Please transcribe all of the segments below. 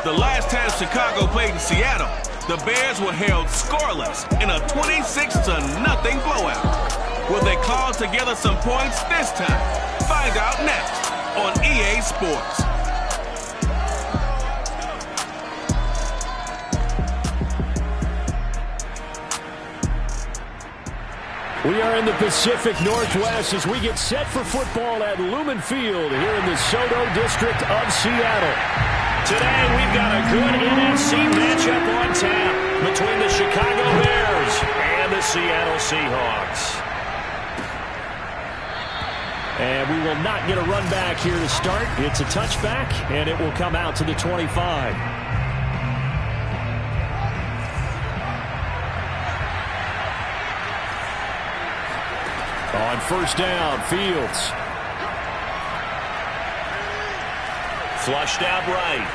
The last time Chicago played in Seattle, the Bears were held scoreless in a 26-0 blowout. Will they claw together some points this time? Find out next on EA Sports. We are in the Pacific Northwest as we get set for football at Lumen Field here in the Soto District of Seattle. Today we've got a good NFC matchup on tap between the Chicago Bears and the Seattle Seahawks. And we will not get a run back here to start. It's a touchback, and it will come out to the 25. On first down, Fields. Flushed out right.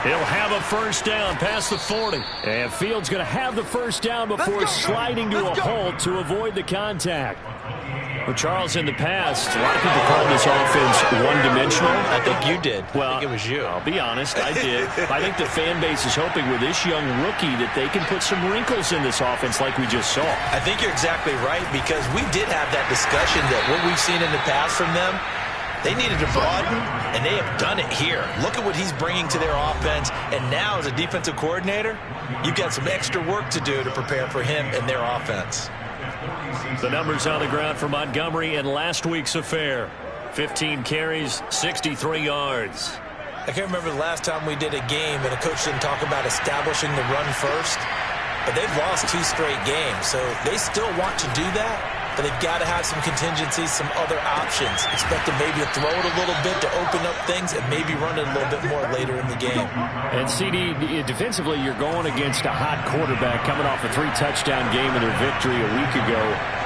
He'll have a first down past the 40. And Fields going to have the first down before sliding to a halt to avoid the contact. Well, Charles, in the past, a lot of people called this offense one-dimensional. I think you did. Well, I think it was you. I'll be honest, I did. I think the fan base is hoping with this young rookie that they can put some wrinkles in this offense like we just saw. I think you're exactly right, because we did have that discussion that what we've seen in the past from them, they needed to broaden, and they have done it here. Look at what he's bringing to their offense, and now as a defensive coordinator, you've got some extra work to do to prepare for him and their offense. The numbers on the ground for Montgomery in last week's affair. 15 carries, 63 yards. I can't remember the last time we did a game and a coach didn't talk about establishing the run first. But they've lost 2 straight games, so they still want to do that. But they've got to have some contingencies, some other options. Expect them maybe to throw it a little bit to open up things and maybe run it a little bit more later in the game. And CD, defensively, you're going against a hot quarterback coming off a 3-touchdown game in their victory a week ago.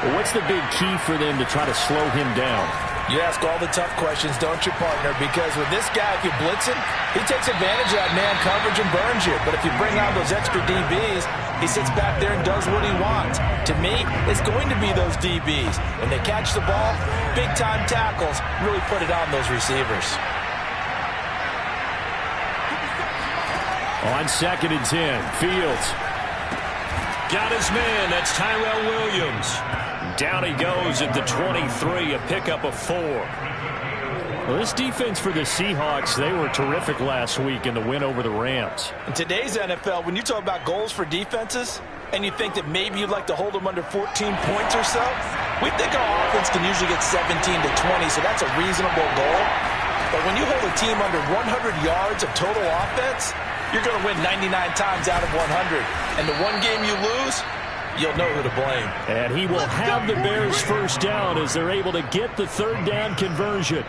Well, what's the big key for them to try to slow him down? You ask all the tough questions, don't you, partner? Because with this guy, if you blitz him, he takes advantage of that man coverage and burns you. But if you bring on those extra DBs, he sits back there and does what he wants. To me, it's going to be those DBs. When they catch the ball, big-time tackles really put it on those receivers. On 2nd and 10, Fields. Got his man. That's Tyrell Williams. Down he goes at the 23, a pickup of 4. Well, this defense for the Seahawks, they were terrific last week in the win over the Rams. In today's NFL, when you talk about goals for defenses, and you think that maybe you'd like to hold them under 14 points or so, we think our offense can usually get 17 to 20, so that's a reasonable goal. But when you hold a team under 100 yards of total offense, you're going to win 99 times out of 100. And the one game you lose, you'll know who to blame. And he will have the Bears first down as they're able to get the 3rd down conversion.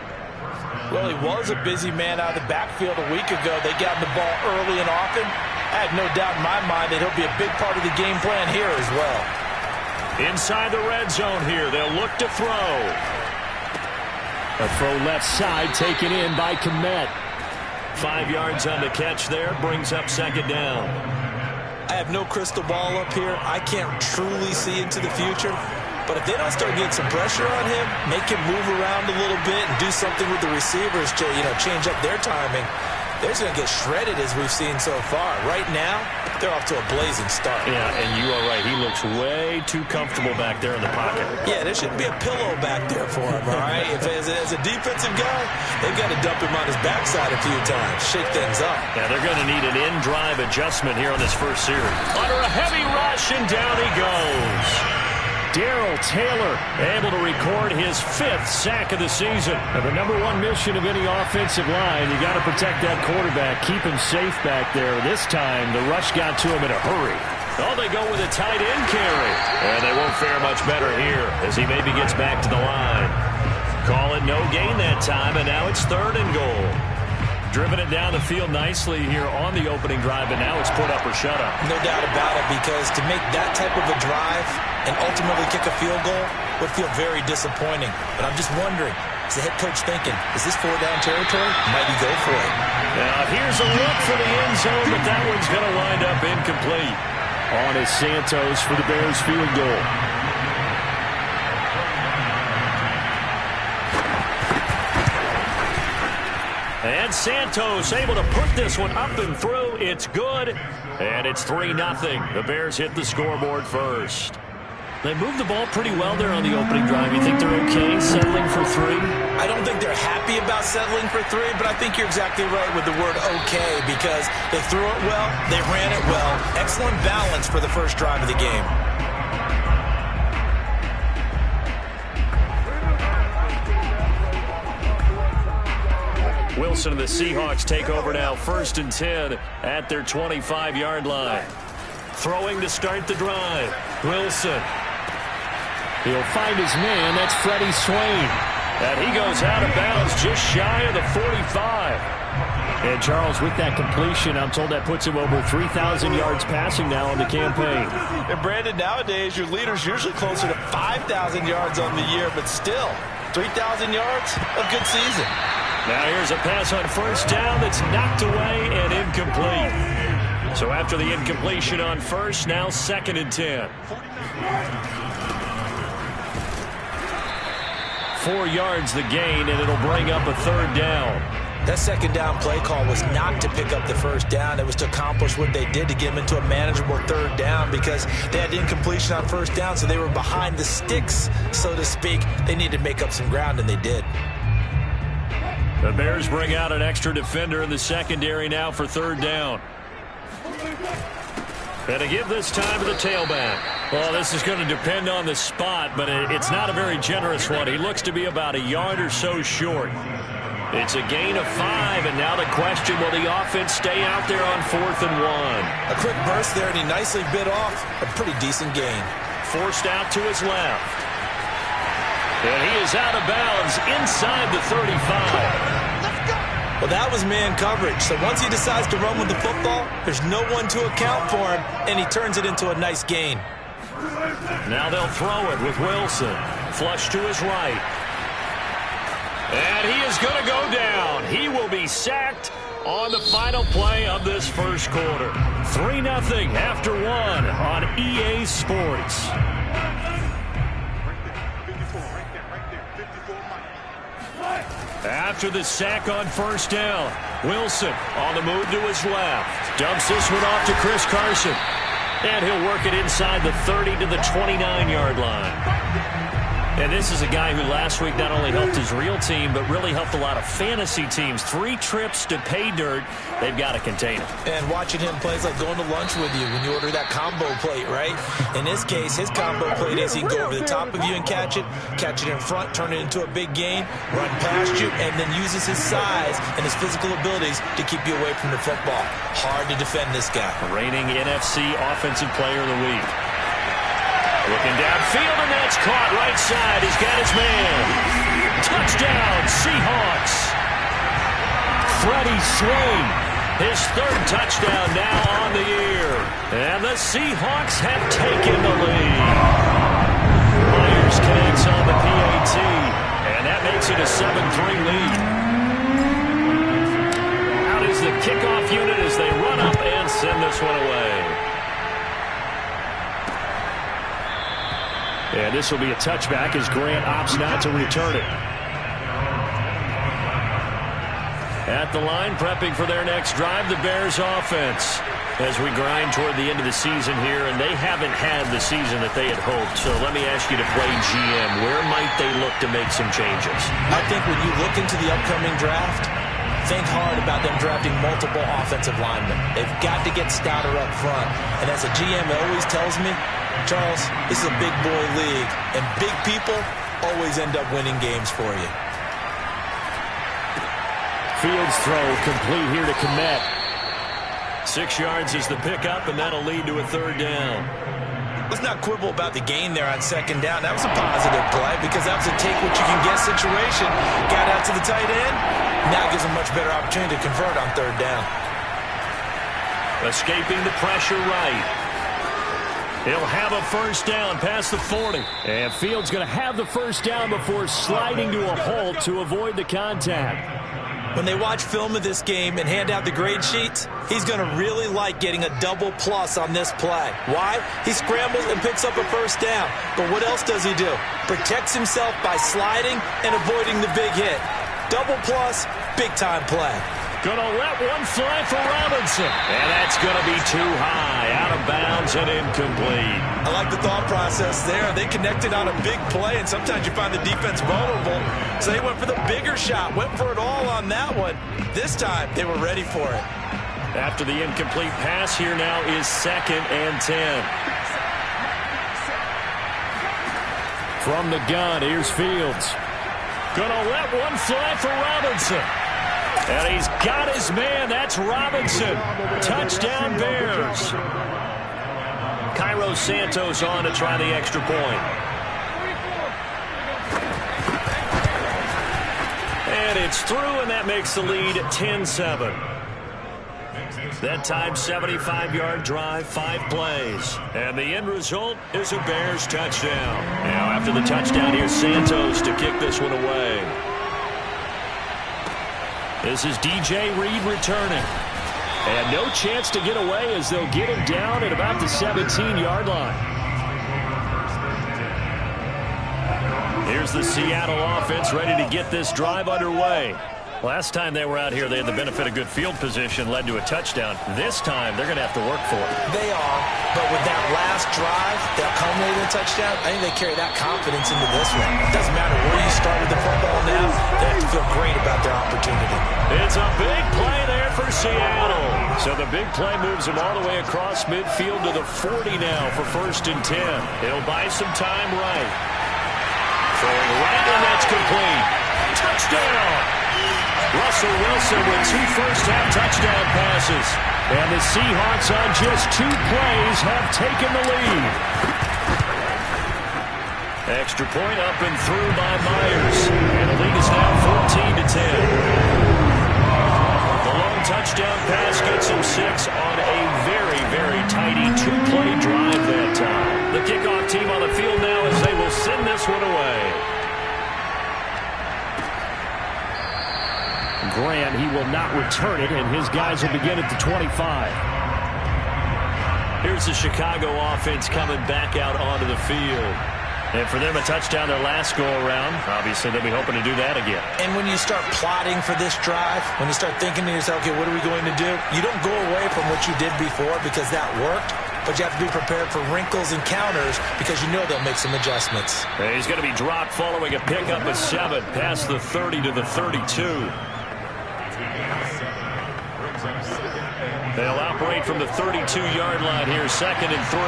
Well, he was a busy man out of the backfield a week ago. They got him the ball early and often. I have no doubt in my mind that he'll be a big part of the game plan here as well. Inside the red zone here, they'll look to throw. A throw left side taken in by Kmet. 5 yards on the catch there, brings up 2nd down. I have no crystal ball up here. I can't truly see into the future. But if they don't start getting some pressure on him, make him move around a little bit and do something with the receivers to, change up their timing, they're going to get shredded as we've seen so far. Right now, they're off to a blazing start. Yeah, and you are right. He looks way too comfortable back there in the pocket. Yeah, there shouldn't be a pillow back there for him, all right? As a defensive guy, they've got to dump him on his backside a few times, shake things up. Yeah, they're going to need an in-drive adjustment here on this first series. Under a heavy rush, and down he goes. Darrell Taylor able to record his 5th sack of the season. Now, the number 1 mission of any offensive line, you got to protect that quarterback, keep him safe back there. This time, the rush got to him in a hurry. Oh, they go with a tight end carry. And they won't fare much better here as he maybe gets back to the line. Call it no gain that time, and now it's 3rd and goal. Driven it down the field nicely here on the opening drive, but now it's put up or shut up. No doubt about it, because to make that type of a drive and ultimately kick a field goal would feel very disappointing. But I'm just wondering, is the head coach thinking, is this 4-down territory? Might he go for it? Now here's a look for the end zone, but that one's going to wind up incomplete. On is Santos for the Bears field goal. And And Santos able to put this one up and through. It's good. And it's 3-0. The Bears hit the scoreboard first. They moved the ball pretty well there on the opening drive. You think they're okay settling for 3? I don't think they're happy about settling for 3, but I think you're exactly right with the word okay, because they threw it well, they ran it well. Excellent balance for the first drive of the game. Wilson and the Seahawks take over now, 1st and 10 at their 25-yard line. Throwing to start the drive. Wilson. He'll find his man. That's Freddie Swain. And he goes out of bounds just shy of the 45. And Charles, with that completion, I'm told that puts him over 3,000 yards passing now on the campaign. And Brandon, nowadays your leader's usually closer to 5,000 yards on the year, but still, 3,000 yards, a good season. Now here's a pass on 1st down that's knocked away and incomplete. So after the incompletion on 1st, now 2nd and 10. 4 yards the gain, and it'll bring up a 3rd down. That 2nd down play call was not to pick up the 1st down. It was to accomplish what they did to get them into a manageable 3rd down, because they had incompletion on 1st down, so they were behind the sticks, so to speak. They needed to make up some ground, and they did. The Bears bring out an extra defender in the secondary now for 3rd down. And to give this time to the tailback. Well, this is going to depend on the spot, but it's not a very generous one. He looks to be about a yard or so short. It's a gain of 5, and now the question, will the offense stay out there on 4th and 1? A quick burst there, and he nicely bit off a pretty decent gain. Forced out to his left. And he is out of bounds inside the 35. Well, that was man coverage. So once he decides to run with the football, there's no one to account for him, and he turns it into a nice gain. Now they'll throw it with Wilson. Flush to his right. And he is going to go down. He will be sacked on the final play of this first quarter. 3-0 after 1 on EA Sports. After the sack on 1st down, Wilson on the move to his left. Dumps this one off to Chris Carson. And he'll work it inside the 30 to the 29-yard line. And this is a guy who last week not only helped his real team, but really helped a lot of fantasy teams. 3 trips to pay dirt. They've got to contain him. And watching him play is like going to lunch with you when you order that combo plate, right? In this case, his combo plate is he can go over the top of you and catch it in front, turn it into a big gain, run past you, and then uses his size and his physical abilities to keep you away from the football. Hard to defend this guy. Reigning NFC Offensive Player of the Week. Looking downfield, and that's caught right side. He's got his man. Touchdown, Seahawks. Freddie Swain, his 3rd touchdown now on the year. And the Seahawks have taken the lead. Myers connects on the PAT, and that makes it a 7-3 lead. Out is the kickoff unit as they run up and send this one away. And this will be a touchback as Grant opts not to return it. At the line, prepping for their next drive, the Bears offense. As we grind toward the end of the season here, and they haven't had the season that they had hoped. So let me ask you to play GM. Where might they look to make some changes? I think when you look into the upcoming draft, think hard about them drafting multiple offensive linemen. They've got to get stouter up front. And as a GM always tells me, Charles, this is a big boy league, and big people always end up winning games for you. Fields throw complete here to Kmet. 6 yards is the pickup, and that'll lead to a 3rd down. Let's not quibble about the gain there on 2nd down. That was a positive play because that was a take-what-you-can-get situation. Got out to the tight end. Now gives him much better opportunity to convert on 3rd down. Escaping the pressure right. He'll have a 1st down past the 40. And Fields going to have the 1st down before sliding to a halt to avoid the contact. When they watch film of this game and hand out the grade sheets, he's going to really like getting a double plus on this play. Why? He scrambles and picks up a 1st down. But what else does he do? Protects himself by sliding and avoiding the big hit. Double plus, big time play. Gonna let one fly for Robinson. And that's going to be too high, out of bounds and incomplete. I like the thought process there. They connected on a big play, and sometimes you find the defense vulnerable. So they went for the bigger shot, went for it all on that one. This time, they were ready for it. After the incomplete pass, here now is 2nd and 10. From the gun, here's Fields. Gonna let one fly for Robinson. And he's got his man. That's Robinson. Touchdown, Bears. Cairo Santos on to try the extra point. And it's through, and that makes the lead 10-7. That time, 75-yard drive, 5 plays. And the end result is a Bears touchdown. Now, after the touchdown, here's Santos to kick this one away. This is DJ Reed returning. And no chance to get away as they'll get him down at about the 17-yard line. Here's the Seattle offense ready to get this drive underway. Last time they were out here, they had the benefit of good field position, led to a touchdown. This time, they're going to have to work for it. They are, but with that last drive that culminated in a touchdown, I think they carry that confidence into this one. It doesn't matter where you started the football now, they have to feel great about their opportunity. It's a big play there for Seattle. So the big play moves them all the way across midfield to the 40 now for 1st and 10. It'll buy some time right. Throwing right, and that's complete. Touchdown! Russell Wilson with 2 first-half touchdown passes. And the Seahawks on just 2 plays have taken the lead. Extra point up and through by Myers. And the lead is now 14-10. The long touchdown pass gets him 6 on a very, very tidy 2-play drive that time. The kickoff team on the field now as they will send this one away. Grant, he will not return it, and his guys will begin at the 25. Here's the Chicago offense coming back out onto the field. And for them, a touchdown their last go-around. Obviously, they'll be hoping to do that again. And when you start plotting for this drive, when you start thinking to yourself, okay, what are we going to do? You don't go away from what you did before because that worked, but you have to be prepared for wrinkles and counters because you know they'll make some adjustments. And he's going to be dropped following a pickup of 7 past the 30 to the 32. They'll operate from the 32-yard line here, 2nd and 3.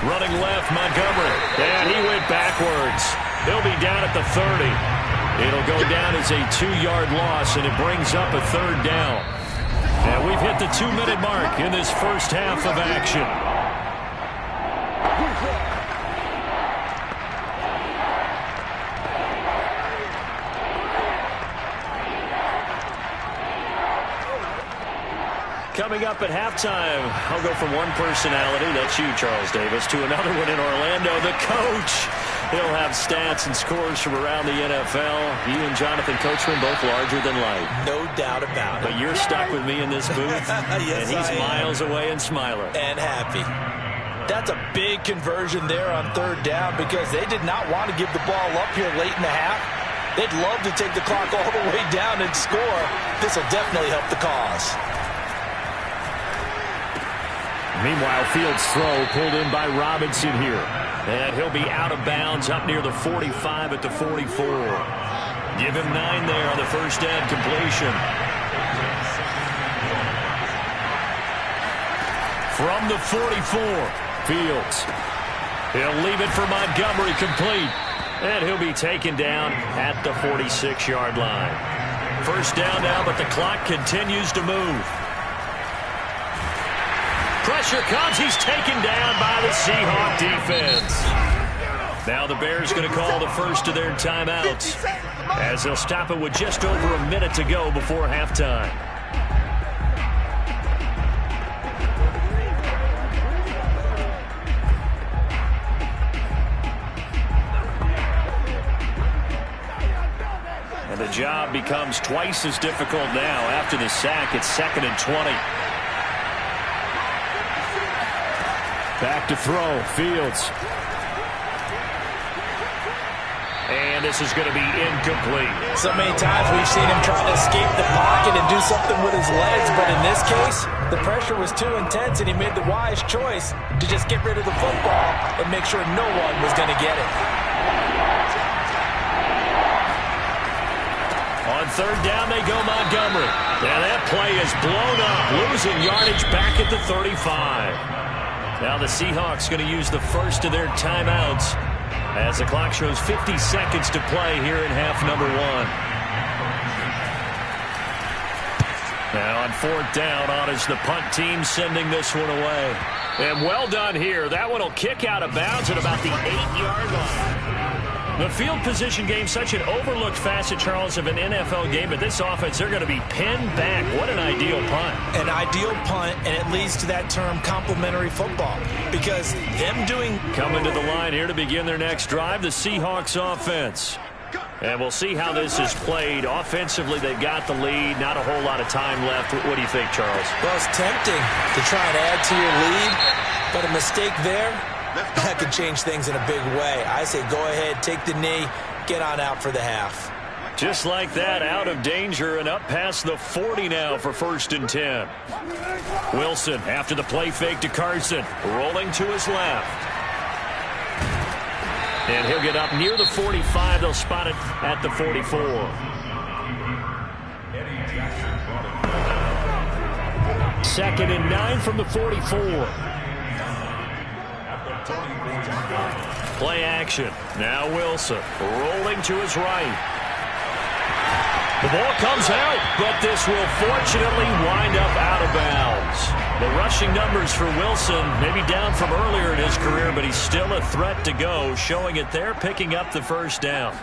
Running left, Montgomery. And he went backwards. He'll be down at the 30. It'll go down as a 2-yard loss, and it brings up a 3rd down. And we've hit the 2-minute mark in this first half of action. Coming up at halftime, I'll go from one personality, that's you, Charles Davis, to another one in Orlando, the coach. He'll have stats and scores from around the NFL. You and Jonathan Coachman both larger than life. No doubt about it. But you're stuck with me in this booth, yes, and he's miles away and smiling. And happy. That's a big conversion there on 3rd down because they did not want to give the ball up here late in the half. They'd love to take the clock all the way down and score. This will definitely help the cause. Meanwhile, Fields' throw pulled in by Robinson here. And he'll be out of bounds up near the 45 at the 44. Give him 9 there on the first down completion. From the 44, Fields. He'll leave it for Montgomery complete. And he'll be taken down at the 46-yard line. First down now, but the clock continues to move. Pressure comes. He's taken down by the Seahawk defense. Now the Bears going to call the first of their timeouts as they'll stop it with just over a minute to go before halftime. And the job becomes twice as difficult now after the sack. It's 2nd and 20. Back to throw, Fields. And this is going to be incomplete. So many times we've seen him trying to escape the pocket and do something with his legs, but in this case, the pressure was too intense and he made the wise choice to just get rid of the football and make sure no one was going to get it. On third down, they go Montgomery. And that play is blown up, losing yardage back at the 35. Now the Seahawks going to use the first of their timeouts as the clock shows 50 seconds to play here in half number 1. Now on fourth down, on is the punt team sending this one away. And well done here. That one will kick out of bounds at about the 8-yard line. The field position game, such an overlooked facet, Charles, of an NFL game. But this offense, they're going to be pinned back. What an ideal punt. An ideal punt, and it leads to that term complementary football. Because them doing... Coming to the line here to begin their next drive, the Seahawks offense. And we'll see how this is played. Offensively, they've got the lead. Not a whole lot of time left. What do you think, Charles? Well, it's tempting to try and add to your lead, but a mistake there, that could change things in a big way. I say go ahead, take the knee, get on out for the half. Just like that, out of danger and up past the 40 now for 1st and 10. Wilson after the play fake to Carson, rolling to his left. And he'll get up near the 45. They'll spot it at the 44. Second and 9 from the 44. Play action. Now Wilson rolling to his right. The ball comes out, but this will fortunately wind up out of bounds. The rushing numbers for Wilson, maybe down from earlier in his career, but he's still a threat to go, showing it there, picking up the first down.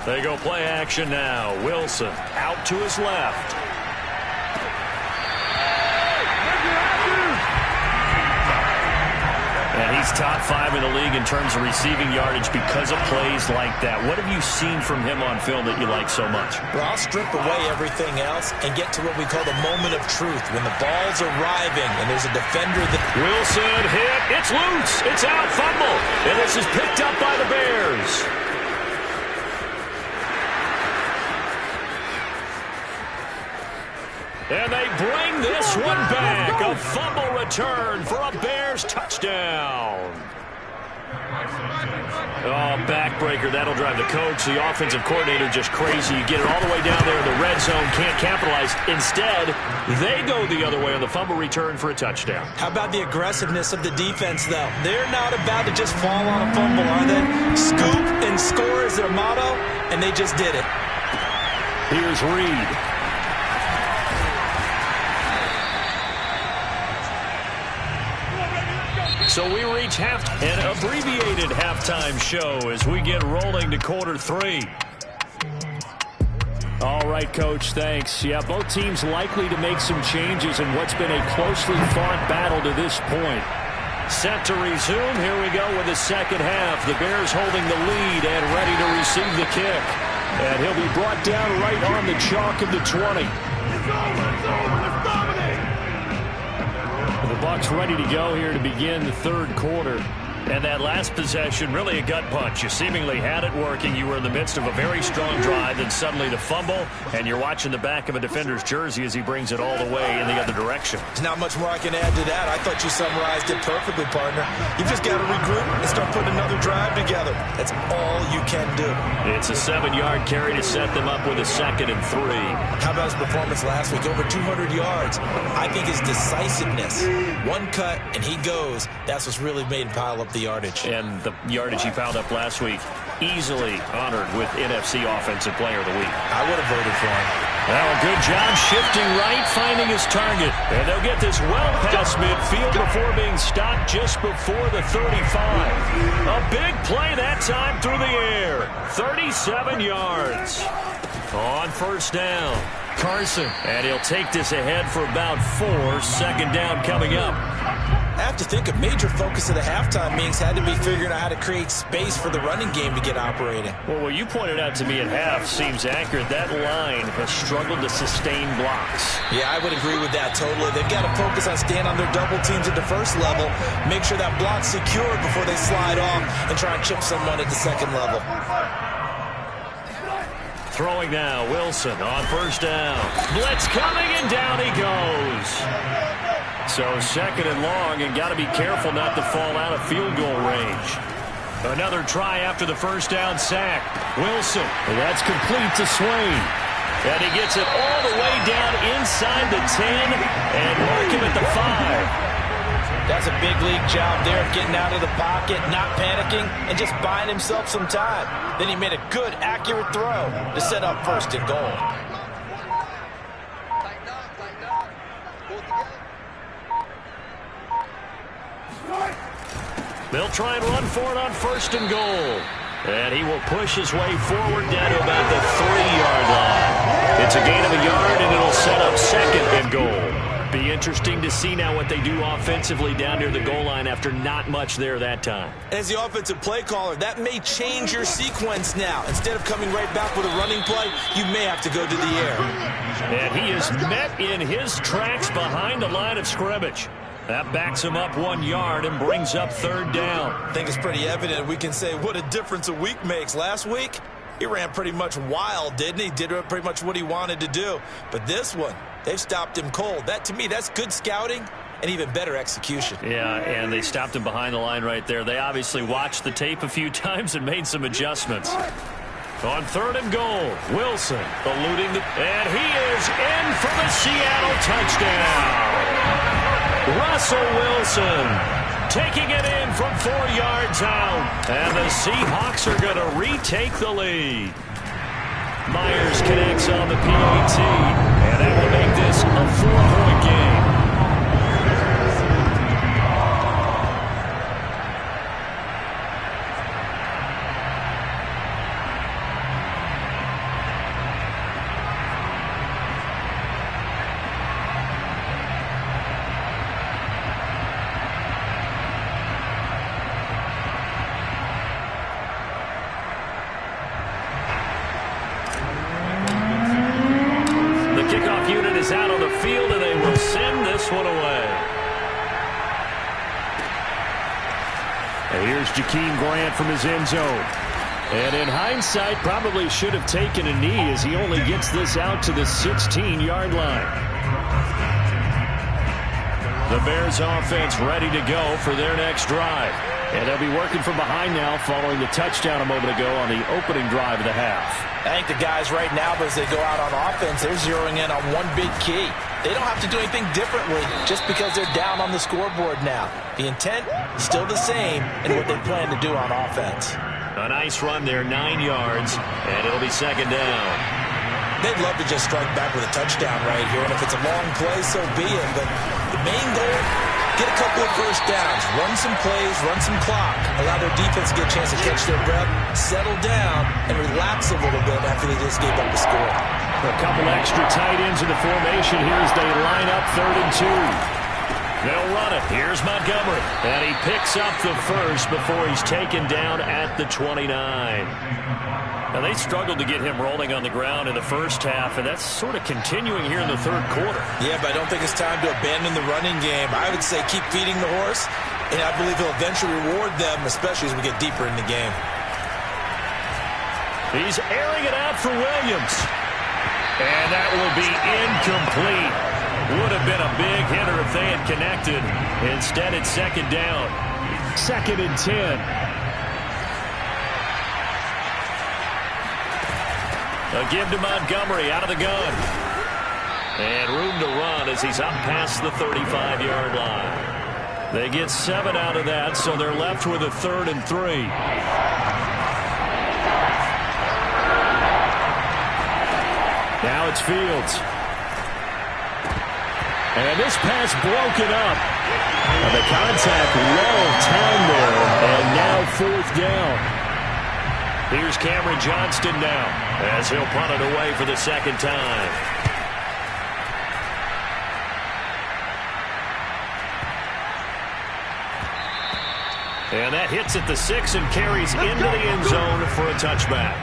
They go play action now. Wilson out to his left. And he's top 5 in the league in terms of receiving yardage because of plays like that. What have you seen from him on film that you like so much? Well, I'll strip away everything else and get to what we call the moment of truth, when the ball's arriving and there's a defender that... Wilson hit. It's loose. It's out. Fumble. And this is picked up by the Bears. And they bring this one back. A fumble return for a Bears touchdown. Oh, backbreaker. That'll drive the coach, the offensive coordinator, just crazy. You get it all the way down there in the red zone, can't capitalize. Instead, they go the other way on the fumble return for a touchdown. How about the aggressiveness of the defense, though? They're not about to just fall on a fumble, are they? Scoop and score is their motto, and they just did it. Here's Reed. So we reach an abbreviated halftime show as we get rolling to quarter 3. All right, Coach, thanks. Yeah, both teams likely to make some changes in what's been a closely fought battle to this point. Set to resume. Here we go with the second half. The Bears holding the lead and ready to receive the kick. And he'll be brought down right on the chalk of the 20. The Bucs ready to go here to begin the third quarter. And that last possession, really a gut punch. You seemingly had it working. You were in the midst of a very strong drive, then suddenly the fumble, and you're watching the back of a defender's jersey as he brings it all the way in the other direction. There's not much more I can add to that. I thought you summarized it perfectly, partner. You've just got to regroup and start putting another drive together. That's all you can do. It's a 7-yard carry to set them up with a 2nd and 3. How about his performance last week? Over 200 yards. I think his decisiveness, one cut and he goes, that's what's really made him pile up the yardage. And the yardage he piled up last week, easily honored with NFC Offensive Player of the Week. I would have voted for him. Well, a good job shifting right, finding his target. And they'll get this well past midfield before being stopped just before the 35. A big play that time through the air. 37 yards. On first down, Carson. And he'll take this ahead for about 4. 2nd down coming up. I have to think a major focus of the halftime meetings had to be figuring out how to create space for the running game to get operating. Well, what you pointed out to me at half seems accurate. That line has struggled to sustain blocks. Yeah, I would agree with that totally. They've got to focus on staying on their double teams at the first level, make sure that block's secured before they slide off and try and chip someone at the second level. Throwing now, Wilson on first down. Blitz coming, and down he goes. So second and long, and got to be careful not to fall out of field goal range. Another try after the first down sack. Wilson, and that's complete to Swain. And he gets it all the way down inside the 10 and mark him at the 5. That's a big league job there of getting out of the pocket, not panicking, and just buying himself some time. Then he made a good, accurate throw to set up first and goal. They'll try and run for it on first and goal. And he will push his way forward down to about the 3-yard line. It's a gain of a yard, and it'll set up second and goal. Be interesting to see now what they do offensively down near the goal line after not much there that time. As the offensive play caller, that may change your sequence now. Instead of coming right back with a running play, you may have to go to the air. And he is met in his tracks behind the line of scrimmage. That backs him up 1 yard and brings up third down. I think it's pretty evident. We can say what a difference a week makes. Last week, he ran pretty much wild, didn't he? Did pretty much what he wanted to do. But this one, they've stopped him cold. That, to me, that's good scouting and even better execution. Yeah, and they stopped him behind the line right there. They obviously watched the tape a few times and made some adjustments. On third and goal, Wilson eluding the... And he is in for the Seattle touchdown. Russell Wilson taking it in from 4 yards out. And the Seahawks are going to retake the lead. Myers connects on the PAT. And that will make this a 4-point game. Out on the field, and they will send this one away. And here's Jakeem Grant from his end zone. And in hindsight, probably should have taken a knee as he only gets this out to the 16-yard line. The Bears offense ready to go for their next drive. And they'll be working from behind now following the touchdown a moment ago on the opening drive of the half. I think the guys right now, as they go out on offense, they're zeroing in on one big key. They don't have to do anything differently just because they're down on the scoreboard now. The intent is still the same in what they plan to do on offense. A nice run there, 9 yards, and it'll be second down. They'd love to just strike back with a touchdown right here, and if it's a long play, so be it. But the main goal, get a couple of first downs, run some plays, run some clock, allow their defense to get a chance to catch their breath, settle down, and relax a little bit after they just gave up the score. A couple extra tight ends in the formation here as they line up 3rd and 2. They'll run it. Here's Montgomery. And he picks up the first before he's taken down at the 29. Now, they struggled to get him rolling on the ground in the first half, and that's sort of continuing here in the third quarter. Yeah, but I don't think it's time to abandon the running game. I would say keep feeding the horse, and I believe he'll eventually reward them, especially as we get deeper in the game. He's airing it out for Williams. And that will be incomplete. Would have been a big hitter if they had connected. Instead, it's second down. 2nd and 10. A give to Montgomery out of the gun. And room to run as he's up past the 35-yard line. They get 7 out of that, so they're left with a 3rd and 3. Now it's Fields. And this pass broken up. And the contact low of 10 there. And now 4th down. Here's Cameron Johnston now as he'll punt it away for the second time. And that hits at the 6 and carries into the end zone for a touchback.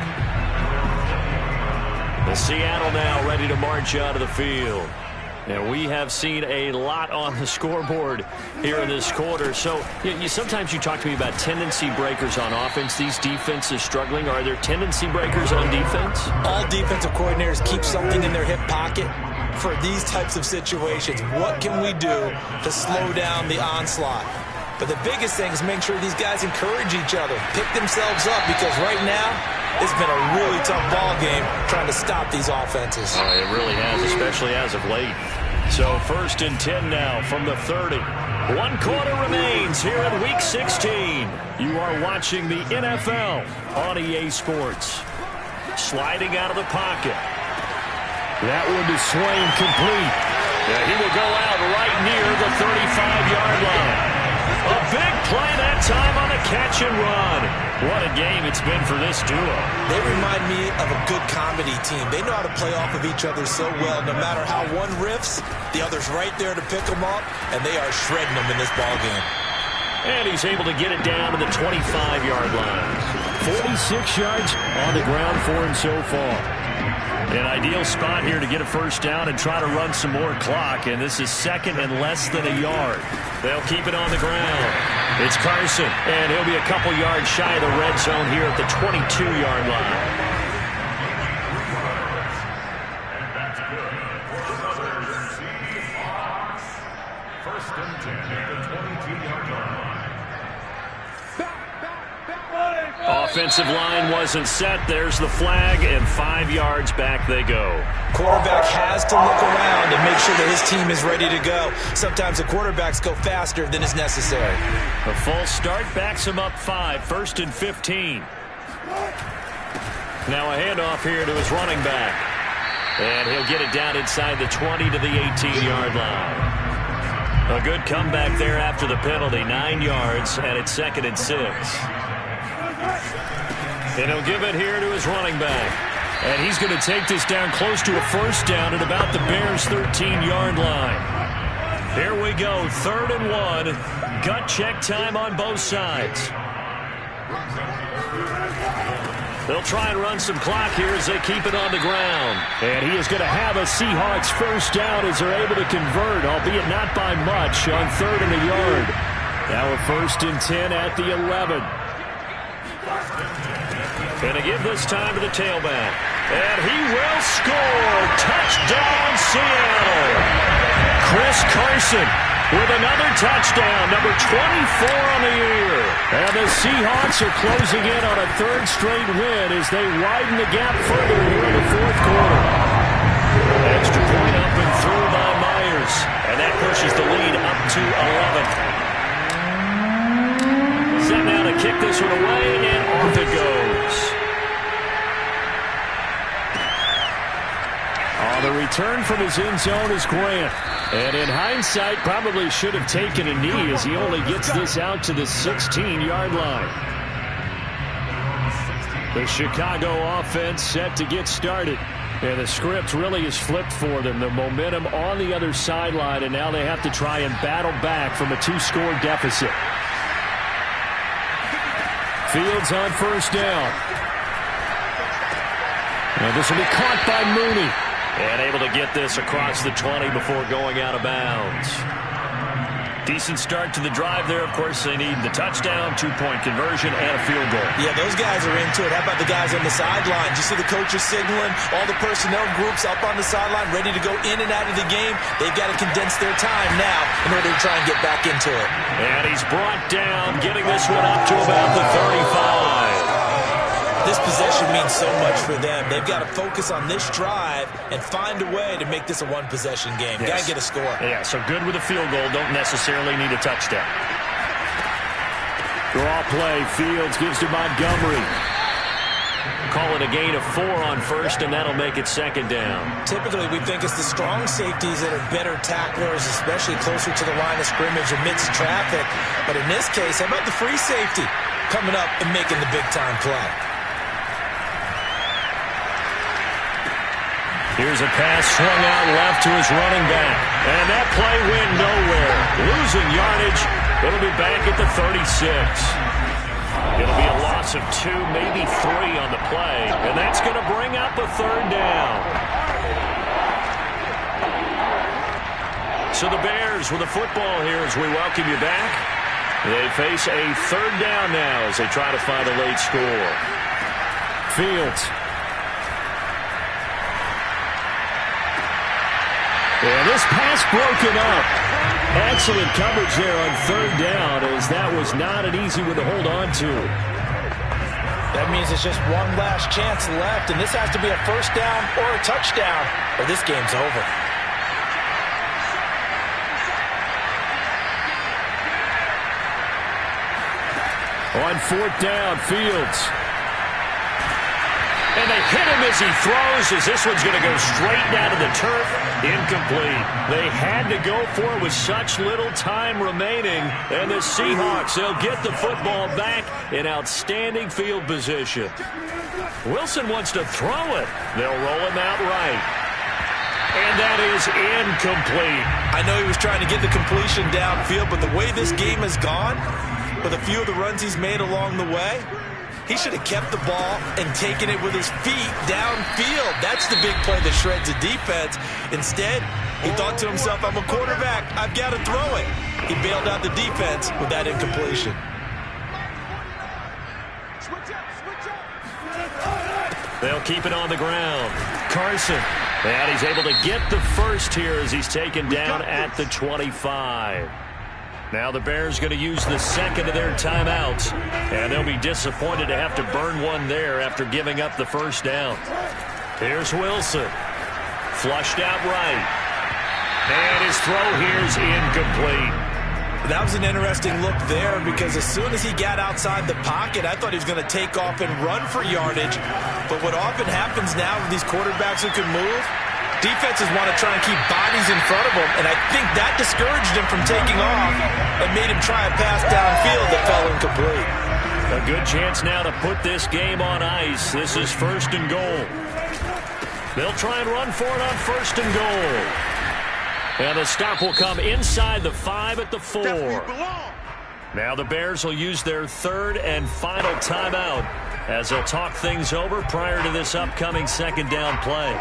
The Seattle now ready to march out of the field. And we have seen a lot on the scoreboard here in this quarter. So sometimes you talk to me about tendency breakers on offense. These defenses struggling. Are there tendency breakers on defense? All defensive coordinators keep something in their hip pocket for these types of situations. What can we do to slow down the onslaught? But the biggest thing is make sure these guys encourage each other, pick themselves up, because right now it's been a really tough ball game trying to stop these offenses. Oh, it really has, especially as of late. So 1st and 10 now from the 30. 1 quarter remains here in Week 16. You are watching the NFL on EA Sports. Sliding out of the pocket. That one to Swain, complete. Yeah, he will go out right near the 35-yard line. A big play that time on the catch and run. What a game it's been for this duo. They remind me of a good comedy team. They know how to play off of each other so well. No matter how one riffs, the other's right there to pick them up, and they are shredding them in this ball game. And he's able to get it down to the 25-yard line. 46 yards on the ground for him so far. An ideal spot here to get a first down and try to run some more clock, and this is 2nd and less than a yard. They'll keep it on the ground. It's Carson, and he'll be a couple yards shy of the red zone here at the 22-yard line. First and 10 at the 22-yard line. Offensive line wasn't set. There's the flag, and 5 yards back they go. Quarterback has to look around and make sure that his team is ready to go. Sometimes the quarterbacks go faster than is necessary. A false start backs him up 5. 1st and 15. Now a handoff here to his running back. And he'll get it down inside the 20 to the 18-yard line. A good comeback there after the penalty. 9 yards, and it's 2nd and 6. And he'll give it here to his running back. And he's going to take this down close to a first down at about the Bears' 13-yard line. Here we go, 3rd and 1. Gut check time on both sides. They'll try and run some clock here as they keep it on the ground. And he is going to have a Seahawks first down as they're able to convert, albeit not by much, on 3rd and a yard. Now a 1st and 10 at the 11. Going to give this time to the tailback. And he will score. Touchdown, Seattle. Chris Carson with another touchdown, number 24 on the year. And the Seahawks are closing in on a 3rd straight win as they widen the gap further here in the 4th quarter. Extra point up and through by Myers. And that pushes the lead up to 11. Set now to kick this one away, and off it goes. On the return from his end zone is Grant. And in hindsight, probably should have taken a knee as he only gets this out to the 16-yard line. The Chicago offense set to get started. And the script really is flipped for them. The momentum on the other sideline, and now they have to try and battle back from a 2-score deficit. Fields on first down. And this will be caught by Mooney. And able to get this across the 20 before going out of bounds. Decent start to the drive there. Of course, they need the touchdown, 2-point conversion, and a field goal. Yeah, those guys are into it. How about the guys on the sideline? You see the coaches signaling, all the personnel groups up on the sideline, ready to go in and out of the game. They've got to condense their time now in order to try and get back into it. And he's brought down, getting this one up to about the 35. This possession means so much for them. They've got to focus on this drive and find a way to make this a one-possession game. Yes. Got to get a score. Yeah, so good with a field goal. Don't necessarily need a touchdown. Draw play. Fields gives to Montgomery. Call it a gain of 4 on first, and that'll make it 2nd down. Typically, we think it's the strong safeties that are better tacklers, especially closer to the line of scrimmage amidst traffic. But in this case, how about the free safety coming up and making the big-time play? Here's a pass swung out left to his running back. And that play went nowhere. Losing yardage. It'll be back at the 36. It'll be a loss of 2, maybe 3 on the play. And that's going to bring up a 3rd down. So the Bears with the football here as we welcome you back. They face a third down now as they try to find a late score. Fields. And this pass broken up. Excellent coverage there on third down, as that was not an easy one to hold on to. That means it's just one last chance left, and this has to be a first down or a touchdown, or this game's over. On fourth down, Fields. And they hit him as he throws, as this one's going to go straight down to the turf. Incomplete. They had to go for it with such little time remaining. And the Seahawks, they'll get the football back in outstanding field position. Wilson wants to throw it. They'll roll him out right. And that is incomplete. I know he was trying to get the completion downfield, but the way this game has gone, with a few of the runs he's made along the way, he should have kept the ball and taken it with his feet downfield. That's the big play that shreds the defense. Instead, he thought to himself, I'm a quarterback. I've got to throw it. He bailed out the defense with that incompletion. They'll keep it on the ground. Carson. And he's able to get the first here as he's taken down at the 25. Now the Bears going to use the second of their timeouts, and they'll be disappointed to have to burn one there after giving up the first down. Here's Wilson. Flushed out right. And his throw here's incomplete. That was an interesting look there, because as soon as he got outside the pocket, I thought he was going to take off and run for yardage. But what often happens now with these quarterbacks who can move, defenses want to try and keep bodies in front of them, and I think that discouraged him from taking off and made him try a pass downfield that fell incomplete. A good chance now to put this game on ice. This is first and goal. They'll try and run for it on first and goal. And the stop will come inside the 5 at the 4. Now the Bears will use their third and final timeout as they'll talk things over prior to this upcoming second down play.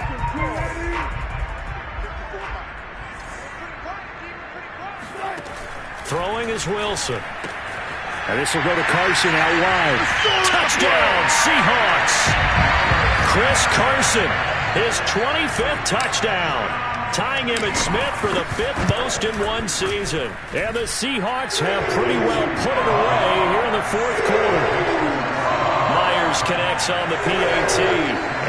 Throwing is Wilson. And this will go to Carson out wide. Touchdown, Seahawks. Chris Carson, his 25th touchdown. Tying Emmitt Smith for the 5th most in one season. And the Seahawks have pretty well put it away here in the fourth quarter. Myers connects on the PAT.